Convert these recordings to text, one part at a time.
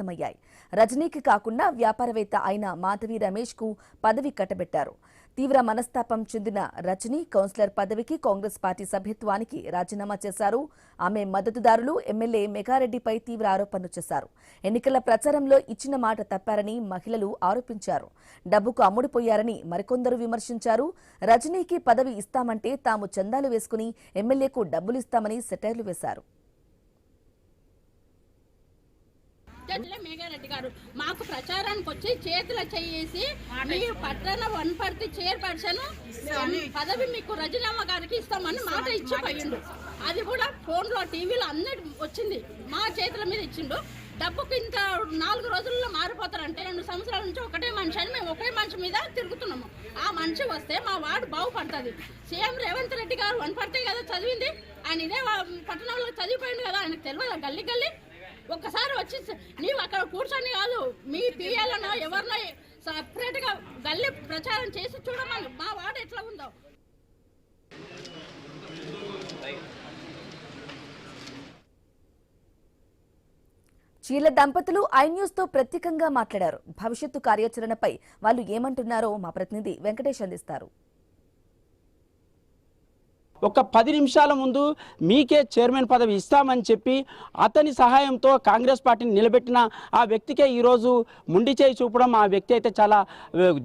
వ్యక్తమయ్యాయి. రజనీకి కాకుండా వ్యాపారవేత్త అయిన మాధవి రమేష్కు పదవి కట్టబెట్టారు. తీవ్ర మనస్తాపం చెందిన రజనీ కౌన్సిలర్ పదవికి కాంగ్రెస్ పార్టీ సభ్యత్వానికి రాజీనామా చేశారు. ఆమె మద్దతుదారులు ఎమ్మెల్యే మెగారెడ్డిపై తీవ్ర ఆరోపణలు చేశారు. ఎన్నికల ప్రచారంలో ఇచ్చిన మాట తప్పారని మహిళలు ఆరోపించారు. డబ్బుకు అమ్ముడుపోయారని మరికొందరు విమర్శించారు. రజనీకి పదవి ఇస్తామంటే తాము చందాలు వేసుకుని ఎమ్మెల్యేకు డబ్బులిస్తామని సెటైర్లు వేశారు. మేఘారెడ్డి గారు మాకు ప్రచారానికి వచ్చి చేతులు చేసి మీరు పట్టణ వనపర్తి చైర్పర్సన్ పదవి మీకు రజనమ్మ గారికి ఇస్తామని మాట ఇచ్చిపోయిండు. అది కూడా ఫోన్లో టీవీలో అన్నట్టు వచ్చింది. మా చేతుల మీద ఇచ్చిండు. డబ్బుకి ఇంత 4 రోజుల్లో మారిపోతారంటే 2 సంవత్సరాల నుంచి ఒకటే మనిషి అని మేము ఒకే మనిషి మీద తిరుగుతున్నాము. ఆ మనిషి వస్తే మా వార్డు బాగుపడుతుంది. సీఎం రేవంత్ రెడ్డి గారు వనపర్తి కదా చదివింది, ఆయన ఇదే పట్టణంలో చదివిపోయింది కదా, ఆయనకు తెలియదా గల్లీ గల్లీ ఒక్కసారి వచ్చి నీవు అక్కడ కూర్చొని కాదు మీ పిఎల్నో ఎవరినో సపరేట్గా గల్లీ ప్రచారం చేసి చూడమని మా వార్డు ఎట్లా ఉందో. చీల దంపతులు ఐన్యూస్ తో ప్రత్యేకంగా మాట్లాడారు. భవిష్యత్తు కార్యాచరణపై వాళ్ళు ఏమంటున్నారో మా ప్రతినిధి వెంకటేష్ అందిస్తారు. ఒక 10 నిమిషాల ముందు మీకే చైర్మన్ పదవి ఇస్తామని చెప్పి అతని సహాయంతో కాంగ్రెస్ పార్టీని నిలబెట్టిన ఆ వ్యక్తికే ఈరోజు ముండి చేయి చూపడం, ఆ వ్యక్తి అయితే చాలా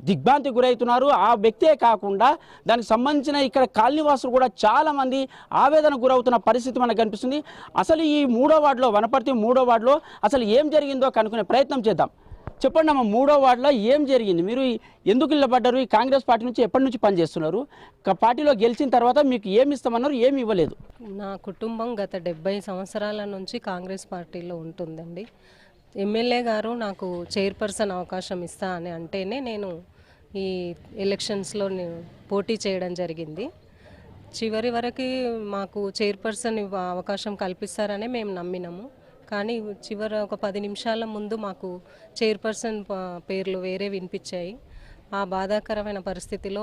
దిగ్భ్రాంతికి గురవుతున్నారు. ఆ వ్యక్తే కాకుండా దానికి సంబంధించిన ఇక్కడ కాలనీవాసులు కూడా చాలామంది ఆవేదన గురవుతున్న పరిస్థితి మనకు కనిపిస్తుంది. అసలు ఈ 3వ వార్డులో, వనపర్తి 3వ వార్డులో అసలు ఏం జరిగిందో కనుక్కునే ప్రయత్నం చేద్దాం. చెప్పండి అమ్మ, 3వ వార్డులో ఏం జరిగింది? మీరు ఎందుకు నిలబడ్డారు? ఈ కాంగ్రెస్ పార్టీ నుంచి ఎప్పటి నుంచి పనిచేస్తున్నారు? పార్టీలో గెలిచిన తర్వాత మీకు ఏమి ఇస్తామన్నారు, ఏమి ఇవ్వలేదు? నా కుటుంబం గత 70 సంవత్సరాల నుంచి కాంగ్రెస్ పార్టీలో ఉంటుందండి. ఎమ్మెల్యే గారు నాకు చైర్పర్సన్ అవకాశం ఇస్తా అని అంటేనే నేను ఈ ఎలక్షన్స్లో పోటీ చేయడం జరిగింది. చివరి వరకు మాకు చైర్పర్సన్ అవకాశం కల్పిస్తారనే మేము నమ్మినాము. కానీ చివరి ఒక 10 నిమిషాల ముందు మాకు చైర్పర్సన్ పేర్లు వేరే వినిపించాయి. ఆ బాధాకరమైన పరిస్థితిలో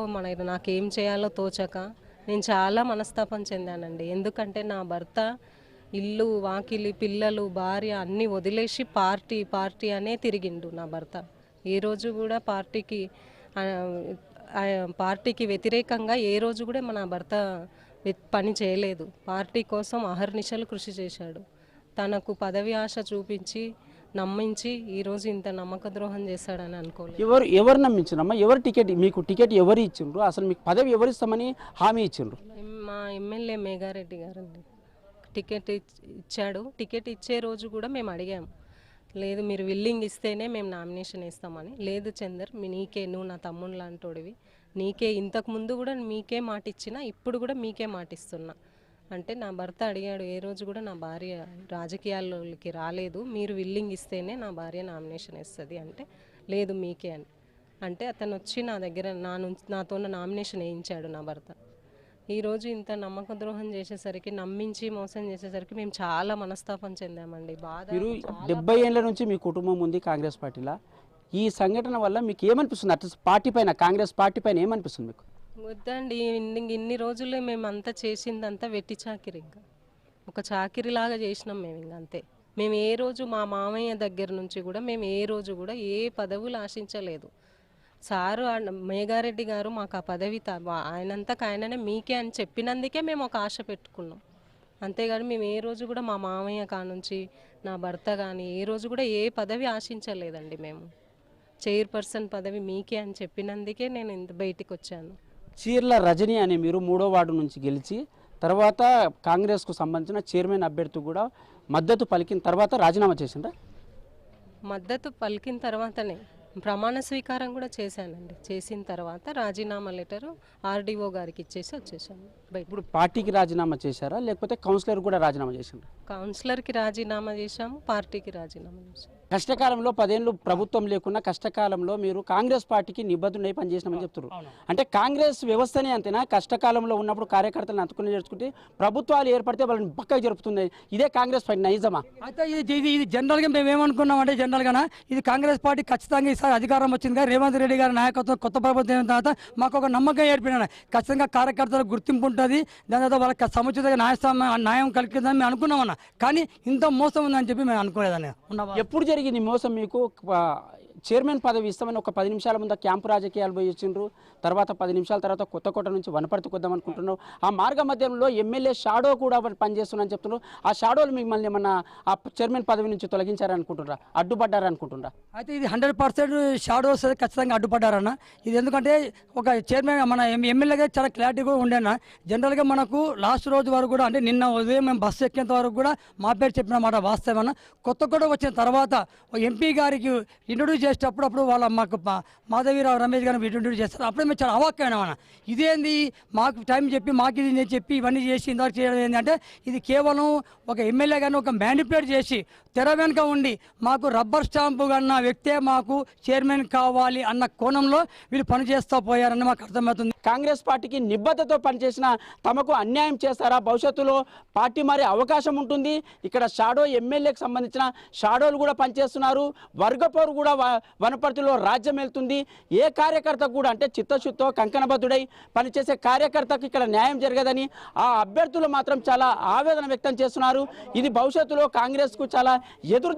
నాకేం చేయాలో తోచక నేను చాలా మనస్తాపం చెందానండి. ఎందుకంటే నా భర్త ఇల్లు, వాకిలి, పిల్లలు, భార్య అన్నీ వదిలేసి పార్టీ అనే తిరిగిండు. నా భర్త ఏ రోజు కూడా పార్టీకి వ్యతిరేకంగా ఏ రోజు కూడా నా భర్త పని చేయలేదు. పార్టీ కోసం అహర్నిశలు కృషి చేశాడు. తనకు పదవి ఆశ చూపించి నమ్మించి ఈరోజు ఇంత నమ్మక ద్రోహం చేశాడని అనుకోలేదు. ఎవరు నమ్మించారమ్మా? ఎవరు మీకు టికెట్ ఎవరు ఇచ్చిండ్రు? అసలు మీకు పదవి ఎవరు ఇస్తామని హామీ ఇచ్చిండ్రు? మా ఎమ్మెల్యే మేఘారెడ్డి గారండి టికెట్ ఇచ్చాడు. టికెట్ ఇచ్చే రోజు కూడా మేము అడిగాము, లేదు మీరు విల్లింగ్ ఇస్తేనే మేము నామినేషన్ ఇస్తామని. లేదు చందర్, నువ్వు నా తమ్ముడు లాంటోడివి, నీకే ఇంతకు ముందు కూడా మీకే మాట ఇచ్చినా ఇప్పుడు కూడా మీకే మాట ఇస్తున్నా అంటే నా భర్త అడిగాడు, ఏ రోజు కూడా నా భార్య రాజకీయాల్లోకి రాలేదు, మీరు విల్లింగ్ ఇస్తేనే నా భార్య నామినేషన్ ఇస్తుంది అంటే లేదు మీకే అని అంటే అతను వచ్చి నా దగ్గర నాతో నామినేషన్ వేయించాడు నా భర్త. ఈరోజు ఇంత నమ్మక ద్రోహం చేసేసరికి, నమ్మించి మోసం చేసేసరికి మేము చాలా మనస్తాపం చెందామండి. బాధ. మీరు 70 ఏళ్ళ నుంచి మీ కుటుంబం ఉంది కాంగ్రెస్ పార్టీలో. ఈ సంఘటన వల్ల మీకు ఏమనిపిస్తుంది? అటు పార్టీ పైన, కాంగ్రెస్ పార్టీ పైన ఏమనిపిస్తుంది మీకు? వద్దండి, ఇన్ని రోజులు మేము అంతా చేసిందంతా వెట్టి చాకిరి, ఇంకా ఒక చాకిరిలాగా చేసినాం మేము. ఇంకా అంతే. మేము ఏ రోజు మా మామయ్య దగ్గర నుంచి కూడా మేము ఏ రోజు కూడా ఏ పదవులు ఆశించలేదు. సారు మేఘారెడ్డి గారు మాకు ఆ పదవి ఆయనంతకు మీకే అని చెప్పినందుకే మేము ఒక ఆశ పెట్టుకున్నాం. అంతేగాని మేము ఏ రోజు కూడా మా మామయ్య కానుంచి నా భర్త కానీ ఏ రోజు కూడా ఏ పదవి ఆశించలేదండి. మేము చైర్పర్సన్ పదవి మీకే అని చెప్పినందుకే నేను ఇంత బయటికి వచ్చాను. చీర్ల రజనీ అని మీరు 3వ వార్డు నుంచి గెలిచి తర్వాత కాంగ్రెస్కు సంబంధించిన చైర్మన్ అభ్యర్థి కూడా మద్దతు పలికిన తర్వాత రాజీనామా చేసిండ్రా? మద్దతు పలికిన తర్వాతనే ప్రమాణ స్వీకారం కూడా చేశానండి. చేసిన తర్వాత రాజీనామా లెటర్ ఆర్డీఓ గారికి ఇచ్చేసి వచ్చేసాను. ఇప్పుడు పార్టీకి రాజీనామా చేశారా లేకపోతే కౌన్సిలర్ కూడా రాజీనామా చేసిండ్రా? కౌన్సిలర్కి రాజీనామా చేశాము, పార్టీకి రాజీనామా చేశాము. కష్టకాలంలో 10 ఏళ్ళు ప్రభుత్వం లేకున్నా కష్టకాలంలో మీరు కాంగ్రెస్ పార్టీకి నిబద్ధులై పనిచేసినామని చెప్తున్నారు. అంటే కాంగ్రెస్ వ్యవస్థనే అంతేనా? కష్టకాలంలో ఉన్నప్పుడు కార్యకర్తలను అంతుకుని చేసుకుంటే ప్రభుత్వాలు ఏర్పడితే వాళ్ళని పక్కకు జరుపుతుంది. ఇదే కాంగ్రెస్ పార్టీ నైజమా? అయితే ఇది జనరల్గా మేము ఏమనుకున్నాం అంటే, జనరల్గా ఇది కాంగ్రెస్ పార్టీ ఖచ్చితంగా ఈసారి అధికారం వచ్చింది కానీ రేవంత్ రెడ్డి గారి నాయకత్వం కొత్త ప్రభుత్వం అయిన తర్వాత మాకు ఒక నమ్మకం ఏర్పడిన ఖచ్చితంగా కార్యకర్తలకు గుర్తింపు ఉంటుంది, దాని తర్వాత వాళ్ళకి సముచిత న్యాయం కలిగిందని మేము అనుకున్నామన్న. కానీ ఇంత మోసం ఉందని చెప్పి మేము అనుకోలేదని. ఎప్పుడు జరిగింది మోసం మీకు? చైర్మన్ పదవి ఇస్తామని ఒక 10 నిమిషాల ముందు క్యాంపు రాజకీయాలు పోయి వచ్చిండ్రు, తర్వాత 10 నిమిషాల తర్వాత కొత్తకోట నుంచి వనపర్తికి వద్దాం అనుకుంటున్నారు. ఆ మార్గ మధ్యంలో ఎమ్మెల్యే షాడో కూడా పనిచేస్తున్నారని చెప్తున్నారు. ఆ షాడోలు మిమ్మల్ని ఏమన్నా ఆ చైర్మన్ పదవి నుంచి తొలగించారనుకుంటున్నారా, అడ్డుపడ్డారనుకుంటున్నారా? అయితే ఇది 100% షాడోస్ ఖచ్చితంగా అడ్డుపడ్డారన్న. ఇది ఎందుకంటే ఒక చైర్మన్ మన ఎమ్మెల్యేగా చాలా క్లారిటీ కూడా ఉండేనా. జనరల్గా మనకు లాస్ట్ రోజు వరకు కూడా అంటే నిన్న ఉదయం మేము బస్సు ఎక్కేంత వరకు కూడా మా పేరు చెప్పిన మాట వాస్తవమన్న. కొత్తకోట వచ్చిన తర్వాత ఎంపీ గారికి ఇంట్రొడ్యూస్ చేసేటప్పుడు వాళ్ళ మాకు మాధవీరావు రమేష్ గారిని ఇంట్రొడ్యూస్ చేస్తారు. అప్పుడే మేము చాలా అవాక్కైనామన్న. ఇదేంది మాకు టైం చెప్పి మాకు ఇది నేను చెప్పి ఇవన్నీ చేసి ఇంతవరకు చేయడం ఏంటంటే ఇది కేవలం ఒక ఎమ్మెల్యే గారిని ఒక మ్యానిపులేట్ చేసి తెర వెనుక ఉండి మాకు రబ్బర్ స్టాంపు కన్నా వ్యక్తే మాకు చైర్మన్ కావాలి అన్న కోణంలో వీళ్ళు పనిచేస్తూ పోయారని మాకు అర్థమవుతుంది. కాంగ్రెస్ పార్టీకి నిబద్ధతతో పనిచేసిన తమకు అన్యాయం చేస్తారా? భవిష్యత్తులో పార్టీ మారే అవకాశం ఉంటుంది. ఇక్కడ షాడో ఎమ్మెల్యేకి సంబంధించిన షాడోలు కూడా పనిచేస్తున్నారు. వర్గపోరు కూడా వనపర్తిలో రాజ్యం వెళ్తుంది. ఏ కార్యకర్త కూడా అంటే చిత్తశుద్ధితో కంకణబద్ధుడై పనిచేసే కార్యకర్తకు ఇక్కడ న్యాయం జరగదని ఆ అభ్యర్థులు మాత్రం చాలా ఆవేదన వ్యక్తం చేస్తున్నారు. ఇది భవిష్యత్తులో కాంగ్రెస్కు చాలా ఎదురు